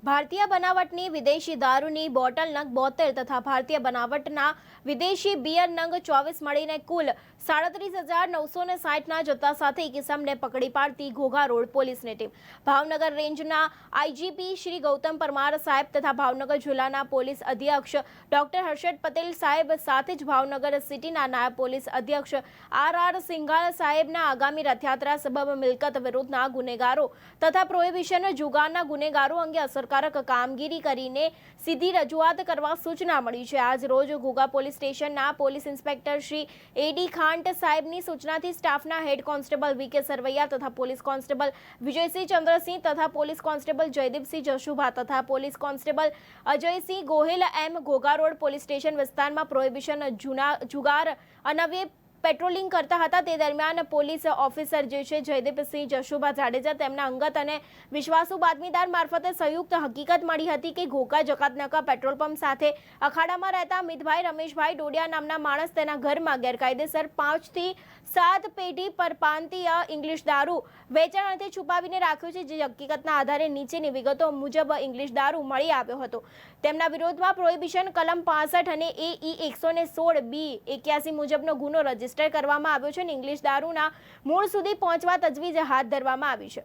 ભારતીય બનાવટની વિદેશી દારૂની બોટલ નંગ 72 તથા ભારતીય બનાવટના વિદેશી બિયર નંગ 24 મળીને કુલ 37,960ના જથ્થા સાથે કિસમને પકડી પાડતી ઘોઘા રોડ પોલીસની ટીમ ભાવનગર રેન્જના આઈજીપી શ્રી ગૌતમ પરમાર સાહેબ તથા ભાવનગર જિલ્લાના પોલીસ અધ્યક્ષ ડોક્ટર હર્ષદ પટેલ સાહેબ સાથે જ ભાવનગર સિટીના નાયબ પોલીસ અધ્યક્ષ આર સિંઘાલ સાહેબના આગામી રથયાત્રા સબબ મિલકત વિરુદ્ધના ગુનેગારો તથા પ્રોહિબિશન જુગારના ગુનેગારો અંગે અસરકારક કામગીરી કરીને સીધી રજૂઆત કરવા સૂચના મળી છે। આજ રોજ ઘોઘા પોલીસ સ્ટેશનના પોલીસ ઇન્સ્પેક્ટર શ્રી એડી ખાંટ સાહેબની સૂચનાથી સ્ટાફના હેડ કોન્સ્ટેબલ વીકે સરવૈયા તથા પોલીસ કોન્સ્ટેબલ વિજયસિંહ ચંદ્રસિંહ તથા પોલીસ કોન્સ્ટેબલ જયદીપસિંહ જશુભા તથા પોલીસ કોન્સ્ટેબલ અજયસિંહ ગોહિલ એમ ઘોઘા રોડ પોલીસ સ્ટેશન વિસ્તારમાં પ્રોહિબિશન જુગાર અનવ્ય પેટ્રોલિંગ કરતા હતા। તે દરમિયાન પોલીસ ઓફિસર જે છે જયદીપસિંહ જશુભા જાડેજા તેમના અંગત અને વિશ્વાસુ બાતમીદાર મારફતે સંયુક્ત હકીકત મળી હતી કે ઘોઘા જકાતનાકા પેટ્રોલ પંપ સાથે અખાડામાં રહેતા મિતભાઈ રમેશભાઈ ડોડિયા નામના માણસ તેના ઘરમાં ગેરકાયદેસર 5 થી 7 પેઢી પરપ્રાંતીય ઇંગ્લિશ દારૂ વેચાણ અર્થે છુપાવીને રાખ્યો છે, જે હકીકતના આધારે નીચેની વિગતો મુજબ ઇંગ્લિશ દારૂ મળી આવ્યો હતો। તેમના વિરોધમાં પ્રોહિબિશન કલમ 65 અને એઈ 116 બી 81 મુજબનો ગુનો રજીસ્ટર કરવામાં આવ્યો છે અને ઇંગ્લિશ દારૂના મૂળ સુધી પહોંચવા તજવીજ હાથ ધરવામાં આવી છે।